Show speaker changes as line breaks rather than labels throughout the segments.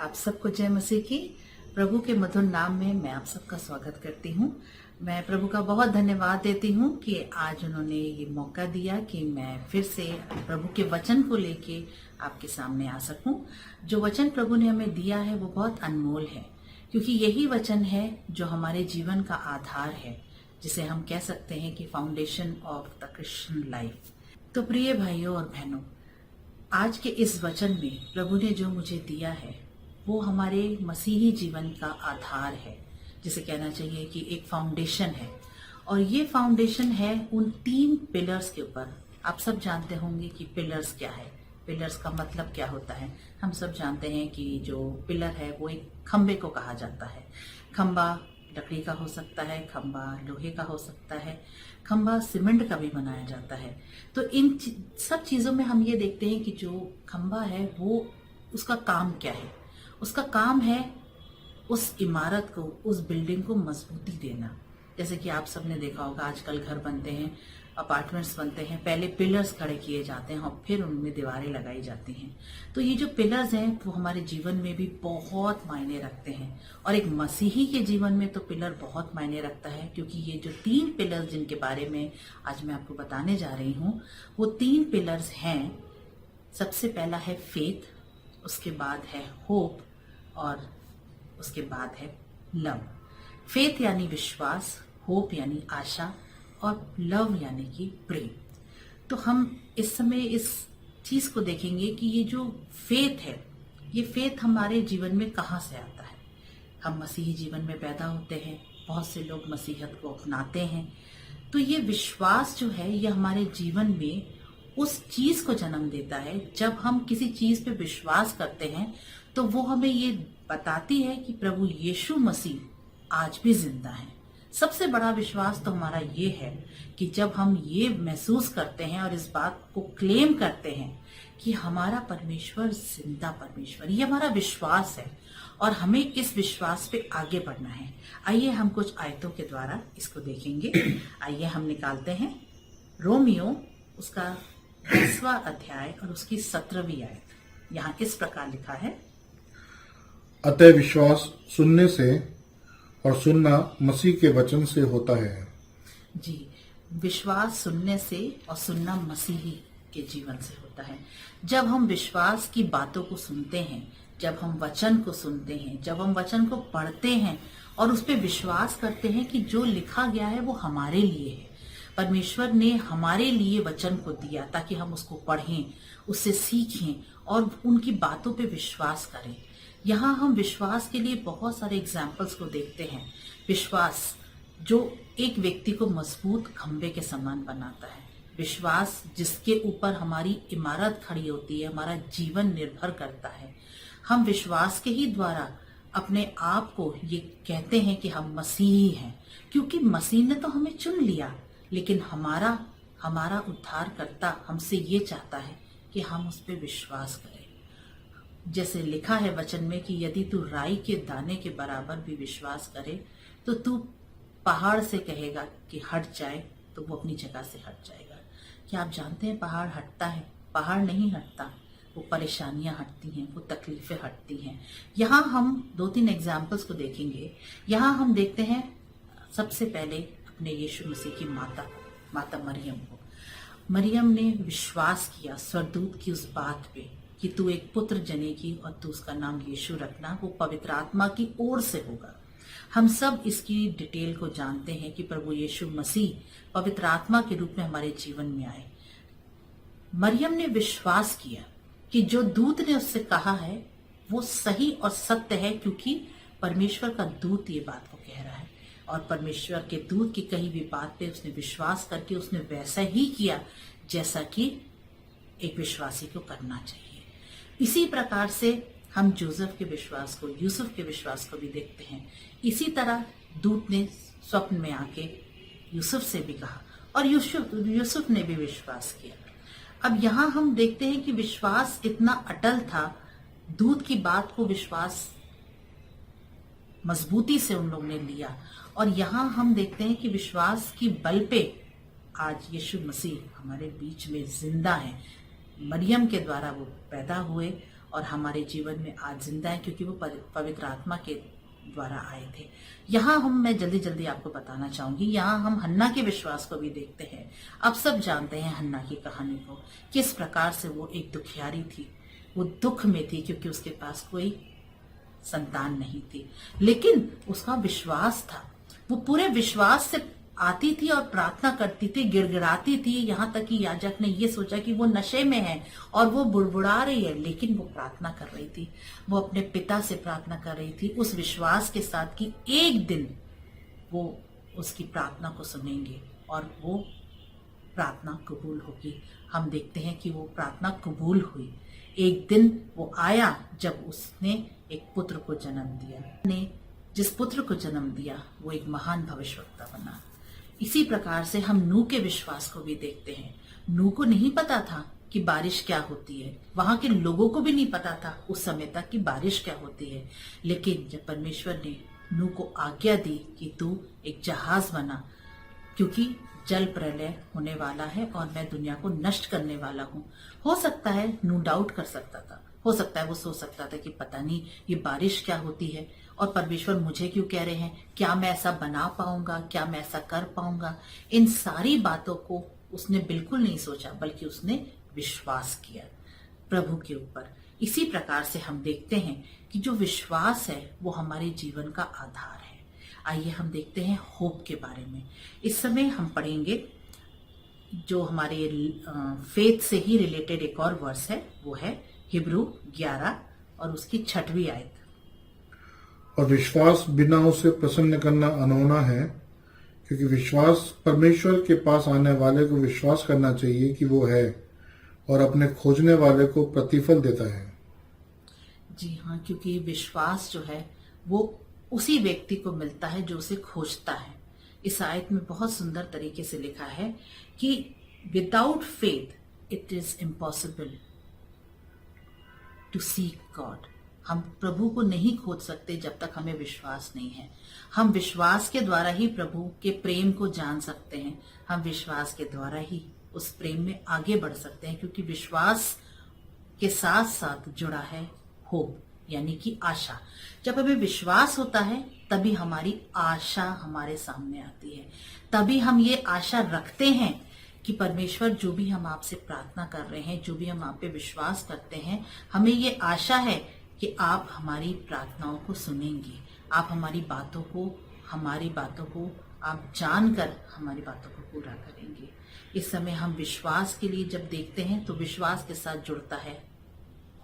आप सबको जय मसीह की। प्रभु के मधुर नाम में मैं आप सबका स्वागत करती हूँ। मैं प्रभु का बहुत धन्यवाद देती हूँ कि आज उन्होंने ये मौका दिया कि मैं फिर से प्रभु के वचन को लेके आपके सामने आ सकूं। जो वचन प्रभु ने हमें दिया है वो बहुत अनमोल है, क्योंकि यही वचन है जो हमारे जीवन का आधार है, जिसे हम कह सकते हैं कि foundation of the Christian life. तो प्रिय भाइयों और बहनों, आज के इस वचन में प्रभु ने जो मुझे दिया है वो हमारे मसीही जीवन का आधार है, जिसे कहना चाहिए कि एक फाउंडेशन है। और ये फाउंडेशन है उन 3 पिलर्स के ऊपर। आप सब जानते होंगे कि पिलर्स क्या है, पिलर्स का मतलब क्या होता है। हम सब जानते हैं कि जो पिलर है वो एक खंबे को कहा जाता है। खंबा लकड़ी का हो सकता है, खंबा लोहे का हो सकता है, खंबा सीमेंट का भी बनाया जाता है। तो इन सब चीजों में हम ये देखते हैं कि जो खंबा है वो उसका काम क्या है। उसका काम है उस इमारत को, उस बिल्डिंग को मजबूती देना। जैसे कि आप सबने देखा होगा, आजकल घर बनते हैं, अपार्टमेंट्स बनते हैं, पहले पिलर्स खड़े किए जाते हैं और फिर उनमें दीवारें लगाई जाती हैं। तो ये जो पिलर्स हैं वो हमारे जीवन में भी बहुत मायने रखते हैं, और एक मसीही के जीवन में तो पिलर बहुत मायने रखता है, क्योंकि ये जो 3 पिलर्स जिनके बारे में आज मैं आपको बताने जा रही हूँ वो 3 पिलर्स हैं। सबसे पहला है फेथ, उसके बाद है होप, और उसके बाद है लव। फेथ यानी विश्वास, होप यानी आशा, और लव यानी कि प्रेम। तो हम इस समय इस चीज को देखेंगे कि ये जो फेथ है, ये फेथ हमारे जीवन में कहाँ से आता है। हम मसीही जीवन में पैदा होते हैं, बहुत से लोग मसीहत को अपनाते हैं। तो ये विश्वास जो है ये हमारे जीवन में उस चीज को जन्म देता है। जब हम किसी चीज पे विश्वास करते हैं तो वो हमें ये बताती है कि प्रभु यीशु मसीह आज भी जिंदा है। सबसे बड़ा विश्वास तो हमारा ये है कि जब हम ये महसूस करते हैं और इस बात को क्लेम करते हैं कि हमारा परमेश्वर जिंदा परमेश्वर, ये हमारा विश्वास है और हमें इस विश्वास पे आगे बढ़ना है। आइए हम कुछ आयतों के द्वारा इसको देखेंगे। आइए हम निकालते हैं रोमियो उसका 10वां अध्याय और उसकी 17वीं आयत। यहाँ इस प्रकार लिखा है,
अतः विश्वास सुनने से और सुनना मसीह के वचन से होता है।
जी, विश्वास सुनने से और सुनना मसीही के जीवन से होता है। जब हम विश्वास की बातों को सुनते हैं, जब हम वचन को सुनते हैं, जब हम वचन को पढ़ते हैं और उस पर विश्वास करते हैं कि जो लिखा गया है वो हमारे लिए है। परमेश्वर ने हमारे लिए वचन को दिया ताकि हम उसको पढ़ें, उससे सीखें और उनकी बातों पे विश्वास करें। यहाँ हम विश्वास के लिए बहुत सारे एग्जाम्पल्स को देखते हैं। विश्वास जो एक व्यक्ति को मजबूत खंबे के समान बनाता है, विश्वास जिसके ऊपर हमारी इमारत खड़ी होती है, हमारा जीवन निर्भर करता है। हम विश्वास के ही द्वारा अपने आप को ये कहते हैं कि हम मसीही हैं, क्योंकि मसीह ने तो हमें चुन लिया, लेकिन हमारा उद्धारकर्ता हमसे ये चाहता है कि हम उस पर विश्वास करें। जैसे लिखा है वचन में कि यदि तू राई के दाने के बराबर भी विश्वास करे तो तू पहाड़ से कहेगा कि हट जाए तो वो अपनी जगह से हट जाएगा। क्या आप जानते हैं पहाड़ हटता है? पहाड़ नहीं हटता, वो परेशानियां हटती हैं, वो तकलीफें हटती हैं। यहाँ हम 2-3 एग्जाम्पल्स को देखेंगे। यहाँ हम देखते हैं सबसे पहले अपने यीशु मसीह की माता मरियम को। मरियम ने विश्वास किया स्वर्गदूत की उस बात पे कि तू एक पुत्र जनेगी और तू उसका नाम यीशु रखना, वो पवित्र आत्मा की ओर से होगा। हम सब इसकी डिटेल को जानते हैं कि प्रभु यीशु मसीह पवित्र आत्मा के रूप में हमारे जीवन में आए। मरियम ने विश्वास किया कि जो दूत ने उससे कहा है वो सही और सत्य है, क्योंकि परमेश्वर का दूत ये बात को कह रहा है। और परमेश्वर के दूत की कही हुई बात पे उसने विश्वास करके उसने वैसा ही किया जैसा कि एक विश्वासी को करना चाहिए। इसी प्रकार से हम जोसेफ के विश्वास को, यूसुफ के विश्वास को भी देखते हैं। इसी तरह दूत ने स्वप्न में आके यूसुफ से भी कहा और यूसुफ ने भी विश्वास किया। अब यहाँ हम देखते हैं कि विश्वास इतना अटल था, दूत की बात को विश्वास मजबूती से उन लोगों ने लिया। और यहाँ हम देखते हैं कि विश्वास की बल पे आज यीशु मसीह हमारे बीच में जिंदा है। मरियम के द्वारा वो पैदा हुए और हमारे जीवन में आज जिंदा है, क्योंकि वो पवित्र आत्मा के द्वारा आए थे। यहाँ मैं जल्दी जल्दी आपको बताना चाहूंगी, यहाँ हम हन्ना के विश्वास को भी देखते हैं। आप सब जानते हैं हन्ना की कहानी को, किस प्रकार से वो एक दुखियारी थी, वो दुख में थी क्योंकि उसके पास कोई संतान नहीं थी, लेकिन उसका विश्वास था। वो पूरे विश्वास से आती थी और प्रार्थना करती थी, गिड़गिड़ाती थी, यहाँ तक कि याजक ने ये सोचा कि वो नशे में है और वो बुड़बुड़ा रही है, लेकिन वो प्रार्थना कर रही थी। वो अपने पिता से प्रार्थना कर रही थी उस विश्वास के साथ कि एक दिन वो उसकी प्रार्थना को सुनेंगे और वो प्रार्थना कबूल होगी। हम देखते हैं कि वो प्रार्थना कबूल हुई। एक दिन वो आया जब उसने एक पुत्र को जन्म दिया। ने जिस पुत्र को जन्म दिया वो एक महान भविष्यवक्ता बना। इसी प्रकार से हम नूह के विश्वास को भी देखते हैं। नूह को नहीं पता था कि बारिश क्या होती है, वहां के लोगों को भी नहीं पता था उस समय तक कि बारिश क्या होती है, लेकिन जब परमेश्वर ने नूह को आज्ञा दी कि तू एक जहाज बना, क्योंकि जल प्रलय होने वाला है और मैं दुनिया को नष्ट करने वाला हूं। हो सकता है नूह डाउट कर सकता था, हो सकता है वो सोच सकता था कि पता नहीं ये बारिश क्या होती है और परमेश्वर मुझे क्यों कह रहे हैं, क्या मैं ऐसा बना पाऊंगा, क्या मैं ऐसा कर पाऊंगा। इन सारी बातों को उसने बिल्कुल नहीं सोचा, बल्कि उसने विश्वास किया प्रभु के ऊपर। इसी प्रकार से हम देखते हैं कि जो विश्वास है वो हमारे जीवन का आधार है। आइए हम देखते हैं होप के बारे में। इस समय हम पढ़ेंगे जो हमारे फेथ से ही रिलेटेड एक और वर्स है, वो है हिब्रू 11 और उसकी 6वीं आयत।
और विश्वास बिना उसे प्रसन्न करना अनहोना है, क्योंकि विश्वास परमेश्वर के पास आने वाले को विश्वास करना चाहिए कि वो है और अपने खोजने वाले को प्रतिफल देता है।
जी हाँ, क्योंकि विश्वास जो है वो उसी व्यक्ति को मिलता है जो उसे खोजता है। इस आयत में बहुत सुंदर तरीके से लिखा है कि without faith it is impossible to seek God. हम प्रभु को नहीं खोज सकते जब तक हमें विश्वास नहीं है। हम विश्वास के द्वारा ही प्रभु के प्रेम को जान सकते हैं। हम विश्वास के द्वारा ही उस प्रेम में आगे बढ़ सकते हैं, क्योंकि विश्वास के साथ साथ जुड़ा है होप, यानी कि आशा। जब हमें विश्वास होता है तभी हमारी आशा हमारे सामने आती है। तभी हम ये आशा रखते हैं कि परमेश्वर जो भी हम आपसे प्रार्थना कर रहे हैं, जो भी हम आप पे विश्वास करते हैं, हमें ये आशा है कि आप हमारी प्रार्थनाओं को सुनेंगे, आप हमारी बातों को आप जानकर हमारी बातों को पूरा करेंगे। इस समय हम विश्वास के लिए जब देखते हैं तो विश्वास के साथ जुड़ता है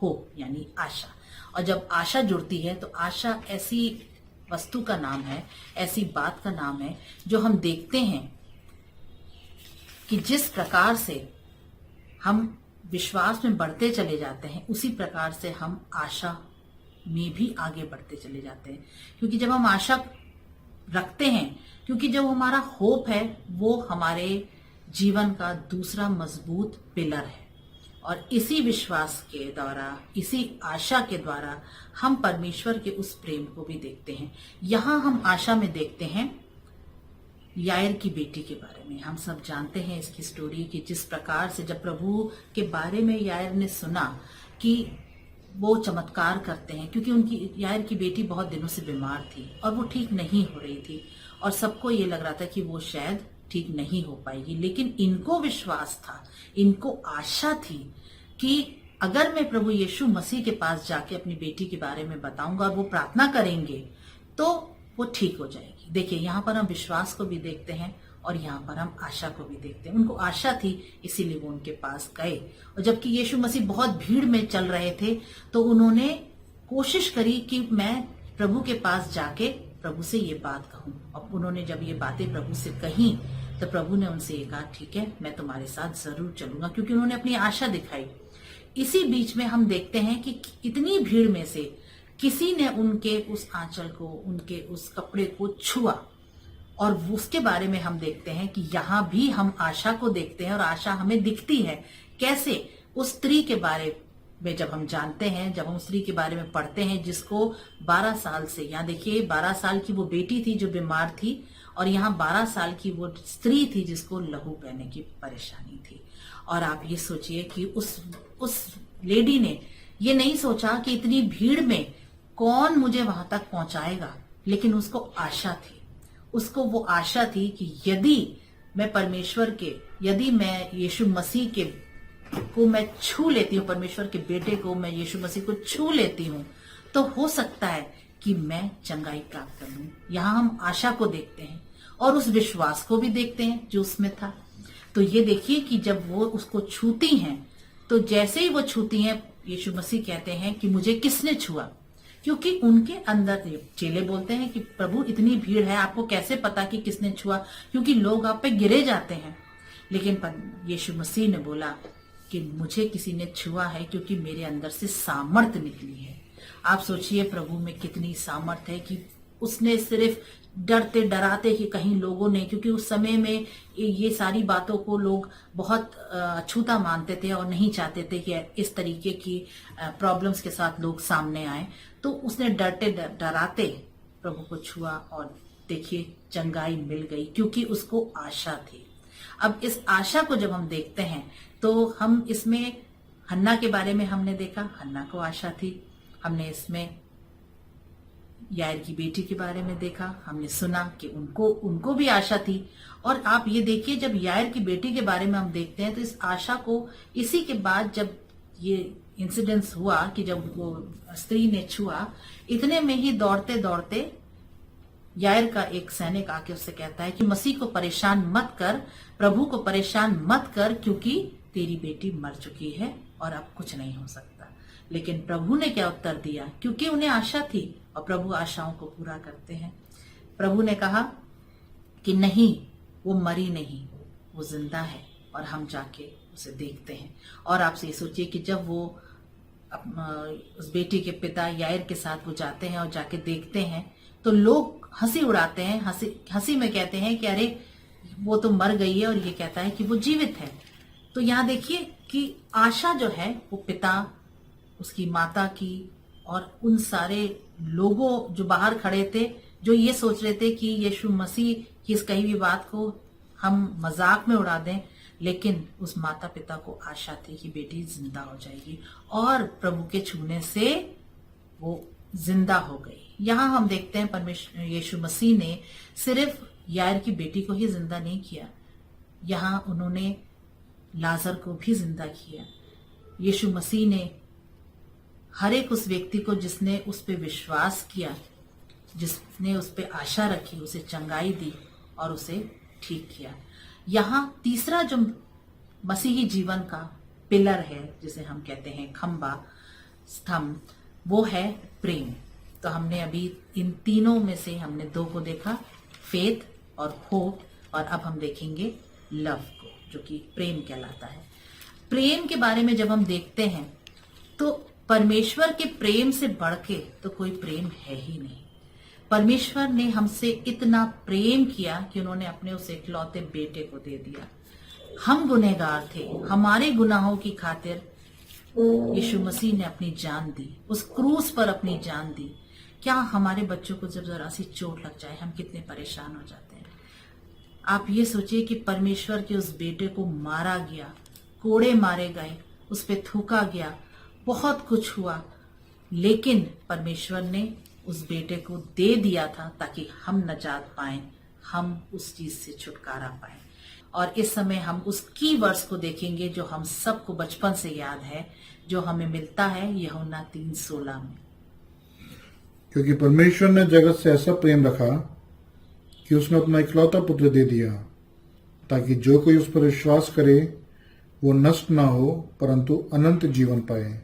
होप, यानी आशा। और जब आशा जुड़ती है तो आशा ऐसी वस्तु का नाम है, ऐसी बात का नाम है जो हम देखते हैं कि जिस प्रकार से हम विश्वास में बढ़ते चले जाते हैं, उसी प्रकार से हम आशा में भी आगे बढ़ते चले जाते हैं। क्योंकि जब हम आशा रखते हैं, क्योंकि जब हमारा होप है वो हमारे जीवन का दूसरा मजबूत पिलर है, और इसी विश्वास के द्वारा, इसी आशा के द्वारा हम परमेश्वर के उस प्रेम को भी देखते हैं। यहाँ हम आशा में देखते हैं यायर की बेटी के बारे में। हम सब जानते हैं इसकी स्टोरी कि जिस प्रकार से जब प्रभु के बारे में यायर ने सुना कि वो चमत्कार करते हैं, क्योंकि उनकी यायर की बेटी बहुत दिनों से बीमार थी और वो ठीक नहीं हो रही थी, और सबको ये लग रहा था कि वो शायद ठीक नहीं हो पाएगी, लेकिन इनको विश्वास था, इनको आशा थी कि अगर मैं प्रभु यीशु मसीह के पास जाके अपनी बेटी के बारे में बताऊंगा और वो प्रार्थना करेंगे तो वो ठीक हो जाएगी। देखिए, यहाँ पर हम विश्वास को भी देखते हैं और यहाँ पर हम आशा को भी देखते हैं। उनको आशा थी, इसीलिए वो उनके पास गए। और जबकि यीशु मसीह बहुत भीड़ में चल रहे थे तो उन्होंने कोशिश करी कि मैं प्रभु के पास जाके प्रभु से ये बात कहूं। अब उन्होंने जब ये बातें प्रभु से कही तो प्रभु ने उनसे ये कहा, ठीक है, मैं तुम्हारे साथ जरूर चलूंगा, क्योंकि उन्होंने अपनी आशा दिखाई। इसी बीच में हम देखते हैं कि इतनी भीड़ में से किसी ने उनके उस आंचल को, उनके उस कपड़े को छुआ, और उसके बारे में हम देखते हैं कि यहाँ भी हम आशा को देखते हैं और आशा हमें दिखती है। कैसे? उस स्त्री के बारे में जब हम जानते हैं, जब हम स्त्री के बारे में पढ़ते हैं जिसको 12 साल से, यहाँ देखिए 12 साल की वो बेटी थी जो बीमार थी, और यहाँ 12 साल की वो स्त्री थी जिसको लहू बहने की परेशानी थी। और आप ये सोचिए कि उस लेडी ने ये नहीं सोचा कि इतनी भीड़ में कौन मुझे वहां तक पहुंचाएगा, लेकिन उसको आशा थी। उसको वो आशा थी कि यदि मैं परमेश्वर के, यदि मैं यीशु मसीह के को मैं छू लेती हूँ, परमेश्वर के बेटे को मैं यीशु मसीह को छू लेती हूँ, तो हो सकता है कि मैं चंगाई प्राप्त कर लूं। यहाँ हम आशा को देखते हैं और उस विश्वास को भी देखते हैं जो उसमें था। तो ये देखिए कि जब वो उसको छूती हैं, तो जैसे ही वो छूती हैं, यीशु मसीह कहते हैं कि मुझे किसने छुआ, क्योंकि उनके अंदर, चेले बोलते हैं कि प्रभु इतनी भीड़ है, आपको कैसे पता कि किसने छुआ, क्योंकि लोग आप पे गिरे जाते हैं। लेकिन यीशु मसीह ने बोला कि मुझे किसी ने छुआ है, क्योंकि मेरे अंदर से सामर्थ निकली है। आप सोचिए प्रभु में कितनी सामर्थ है कि उसने सिर्फ डरते डराते कि कहीं लोगों ने, क्योंकि उस समय में ये सारी बातों को लोग बहुत अछूता मानते थे और नहीं चाहते थे कि इस तरीके की प्रॉब्लम्स के साथ लोग सामने आए, तो उसने डरते डराते प्रभु को छुआ और देखिए चंगाई मिल गई, क्योंकि उसको आशा थी। अब इस आशा को जब हम देखते हैं तो हम इसमें हन्ना के बारे में हमने देखा, हन्ना को आशा थी। हमने इसमें यायर की बेटी के बारे में देखा, हमने सुना कि उनको भी आशा थी। और आप ये देखिए, जब यायर की बेटी के बारे में हम देखते हैं तो इस आशा को, इसी के बाद जब ये इंसिडेंस हुआ कि जब वो स्त्री ने छुआ, इतने में ही दौड़ते दौड़ते यायर का एक सैनिक आके उससे कहता है कि मसीह को परेशान मत कर, प्रभु को परेशान मत कर, क्योंकि तेरी बेटी मर चुकी है और अब कुछ नहीं हो सकता। लेकिन प्रभु ने क्या उत्तर दिया, क्योंकि उन्हें आशा थी और प्रभु आशाओं को पूरा करते हैं। प्रभु ने कहा कि नहीं, वो मरी नहीं, वो जिंदा है और हम जाके उसे देखते हैं। और आपसे ये सोचिए कि जब वो उस बेटी के पिता यायर के साथ वो जाते हैं और जाके देखते हैं, तो लोग हंसी उड़ाते हैं, हंसी में कहते हैं कि अरे वो तो मर गई है, और ये कहता है कि वो जीवित है। तो यहाँ देखिए कि आशा जो है वो पिता, उसकी माता की और उन सारे लोगों जो बाहर खड़े थे, जो ये सोच रहे थे कि यीशु मसीह की इस कही हुई बात को हम मजाक में उड़ा दें, लेकिन उस माता पिता को आशा थी कि बेटी जिंदा हो जाएगी, और प्रभु के छूने से वो जिंदा हो गई। यहाँ हम देखते हैं परमेश्वर यीशु मसीह ने सिर्फ यायर की बेटी को ही जिंदा नहीं किया, यहाँ उन्होंने लाजर को भी जिंदा किया। यीशु मसीह ने हर एक उस व्यक्ति को जिसने उस पे विश्वास किया, जिसने उस पे आशा रखी, उसे चंगाई दी और उसे ठीक किया। यहाँ तीसरा जो मसीही जीवन का पिलर है, जिसे हम कहते हैं खंबा, स्तंभ, वो है प्रेम। तो हमने अभी इन तीनों में से हमने दो को देखा, फेथ और होप, और अब हम देखेंगे लव को, जो कि प्रेम कहलाता है। प्रेम के बारे में जब हम देखते हैं तो परमेश्वर के प्रेम से बढ़ के तो कोई प्रेम है ही नहीं। परमेश्वर ने हमसे इतना प्रेम किया कि उन्होंने अपने उस इकलौते बेटे को दे दिया। हम गुनहगार थे, हमारे गुनाहों की खातिर यीशु मसीह ने अपनी जान दी, उस क्रूस पर अपनी जान दी। क्या हमारे बच्चों को जब जरा सी चोट लग जाए हम कितने परेशान हो जाते हैं। आप ये सोचिए कि परमेश्वर के उस बेटे को मारा गया, कोड़े मारे गए, उस पे थूका गया, बहुत कुछ हुआ, लेकिन परमेश्वर ने उस बेटे को दे दिया था ताकि हम नजात पाएं, हम उस चीज से छुटकारा पाएं। और इस समय हम उस की वर्ड्स को देखेंगे जो हम सबको बचपन से याद है, जो हमें मिलता है यूहन्ना 3:16 में।
क्योंकि परमेश्वर ने जगत से ऐसा प्रेम रखा कि उसने अपना इकलौता पुत्र दे दिया, ताकि जो कोई उस पर विश्वास करे वो नष्ट ना हो, परंतु अनंत जीवन पाए।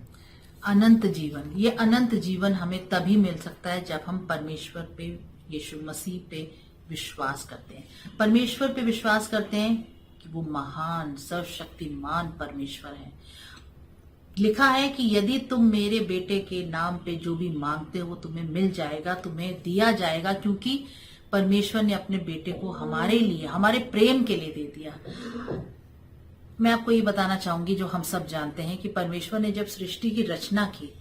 अनंत जीवन, ये अनंत जीवन हमें तभी मिल सकता है जब हम परमेश्वर पे, यीशु मसीह पे विश्वास करते हैं। परमेश्वर पे विश्वास करते हैं कि वो महान सर्वशक्तिमान परमेश्वर है। लिखा है कि यदि तुम मेरे बेटे के नाम पे जो भी मांगते हो वो तुम्हें मिल जाएगा, तुम्हें दिया जाएगा, क्योंकि परमेश्वर ने अपने बेटे को हमारे लिए, हमारे प्रेम के लिए दे दिया। मैं आपको ये बताना चाहूंगी, जो हम सब जानते हैं, कि परमेश्वर ने जब सृष्टि की रचना की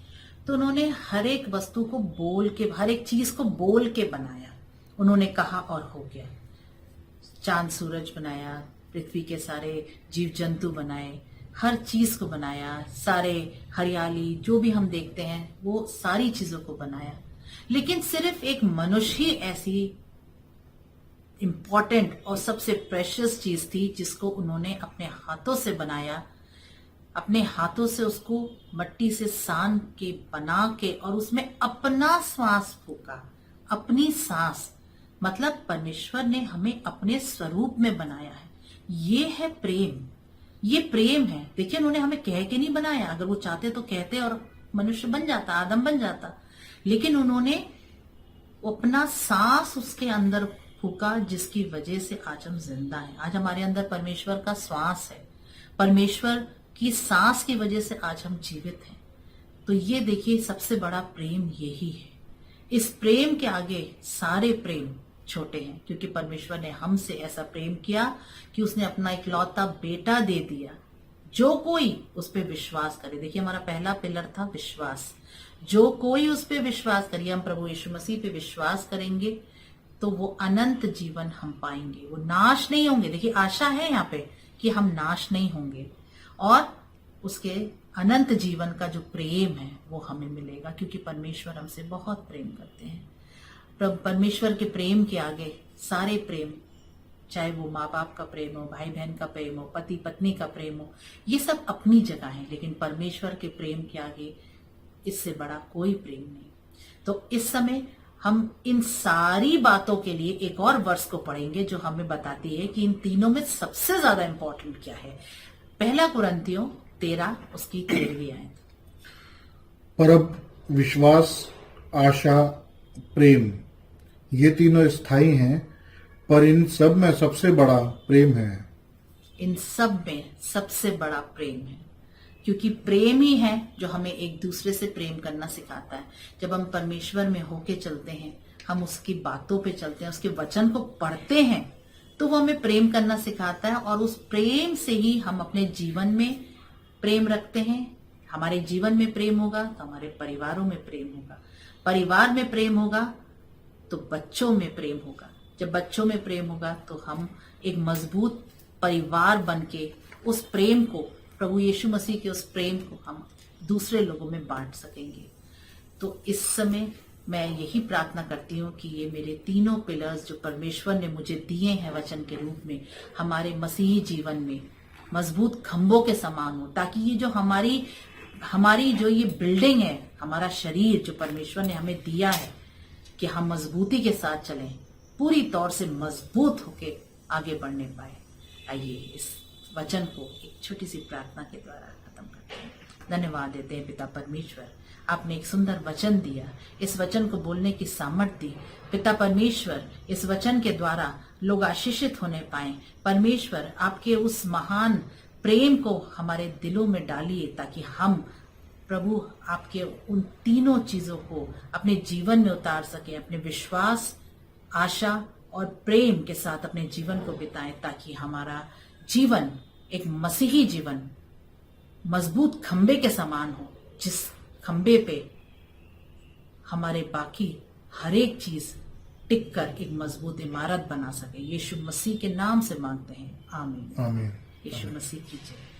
तो उन्होंने हर एक वस्तु को बोल के, हर एक चीज को बोल के बनाया। उन्होंने कहा और हो गया। चांद सूरज बनाया, पृथ्वी के सारे जीव जंतु बनाए, हर चीज को बनाया, सारे हरियाली जो भी हम देखते हैं वो सारी चीजों को बनाया। लेकिन सिर्फ एक मनुष्य ही ऐसी इंपॉर्टेंट और सबसे प्रेशियस चीज थी जिसको उन्होंने अपने हाथों से बनाया, अपने हाथों से उसको मट्टी से सान के बना के और उसमें अपना श्वास फूका। अपनी सांस मतलब परमेश्वर ने हमें अपने स्वरूप में बनाया है। ये है प्रेम, ये प्रेम है। देखिए उन्होंने हमें कह के नहीं बनाया, अगर वो चाहते तो कहते और मनुष्य बन जाता, आदम बन जाता। लेकिन उन्होंने अपना सांस उसके अंदर फूका जिसकी वजह से आज हम जिंदा हैं। आज हमारे अंदर परमेश्वर का श्वास है, परमेश्वर की सांस की वजह से आज हम जीवित हैं। तो ये देखिए सबसे बड़ा प्रेम यही है। इस प्रेम के आगे सारे प्रेम छोटे हैं, क्योंकि परमेश्वर ने हमसे ऐसा प्रेम किया कि उसने अपना इकलौता बेटा दे दिया। जो कोई उस पर विश्वास करे, देखिए हमारा पहला पिलर था विश्वास। जो कोई उस पर विश्वास करिए, हम प्रभु यीशु मसीह पे विश्वास करेंगे तो वो अनंत जीवन हम पाएंगे, वो नाश नहीं होंगे। देखिए आशा है यहाँ पे कि हम नाश नहीं होंगे और उसके अनंत जीवन का जो प्रेम है वो हमें मिलेगा, क्योंकि परमेश्वर हमसे बहुत प्रेम करते हैं। परमेश्वर के प्रेम के आगे सारे प्रेम, चाहे वो माँ बाप का प्रेम हो, भाई बहन का प्रेम हो, पति पत्नी का प्रेम हो, ये सब अपनी जगह है। लेकिन परमेश्वर के प्रेम के आगे इससे बड़ा कोई प्रेम नहीं। तो इस समय हम इन सारी बातों के लिए एक और वर्ष को पढ़ेंगे जो हमें बताती है कि इन तीनों में सबसे ज्यादा इंपॉर्टेंट क्या है। पहला कुरिन्थियों 13 उसकी 13वीं आयत।
पर अब विश्वास, आशा, प्रेम ये तीनों स्थायी हैं, पर इन सब में सबसे बड़ा प्रेम है।
इन सब में सबसे बड़ा प्रेम है, क्योंकि प्रेम ही है जो हमें एक दूसरे से प्रेम करना सिखाता है। जब हम परमेश्वर में होके चलते हैं, हम उसकी बातों पे चलते हैं, उसके वचन को पढ़ते हैं, तो वो हमें प्रेम करना सिखाता है। और उस प्रेम से ही हम अपने जीवन में प्रेम रखते हैं। हमारे जीवन में प्रेम होगा तो हमारे परिवारों में प्रेम होगा, परिवार में प्रेम होगा तो बच्चों में प्रेम होगा। जब बच्चों में प्रेम होगा तो हम एक मजबूत परिवार बन के उस प्रेम को, प्रभु यीशु मसीह के उस प्रेम को हम दूसरे लोगों में बांट सकेंगे। तो इस समय मैं यही प्रार्थना करती हूँ कि ये मेरे तीनों पिलर्स जो परमेश्वर ने मुझे दिए हैं वचन के रूप में, हमारे मसीही जीवन में मजबूत खंभों के समान हो, ताकि ये जो हमारी जो ये बिल्डिंग है, हमारा शरीर जो परमेश्वर ने हमें दिया है, कि हम मजबूती के साथ चलें, पूरी तौर से मजबूत होके आगे बढ़ने पाए। आइए इस वचन को एक छोटी सी प्रार्थना के द्वारा खत्म करते हैं। धन्यवाद देते हैं पिता परमेश्वर, आपने एक सुंदर वचन दिया, इस वचन को बोलने की सामर्थ्य दी। पिता परमेश्वर, इस वचन के द्वारा लोग आशीषित होने पाए। परमेश्वर, आपके उस महान प्रेम को हमारे दिलों में डालिए, ताकि हम प्रभु आपके उन तीनों चीजों को अपने जीवन में उतार सके, अपने विश्वास, आशा और प्रेम के साथ अपने जीवन को बिताएं, ताकि हमारा जीवन एक मसीही जीवन मजबूत खंबे के समान हो, जिस खंबे पे हमारे बाकी हर एक चीज टिक कर एक मजबूत इमारत बना सके। यीशु मसीह के नाम से मांगते हैं, आमीन।
आमीन।
यीशु मसीह की जय।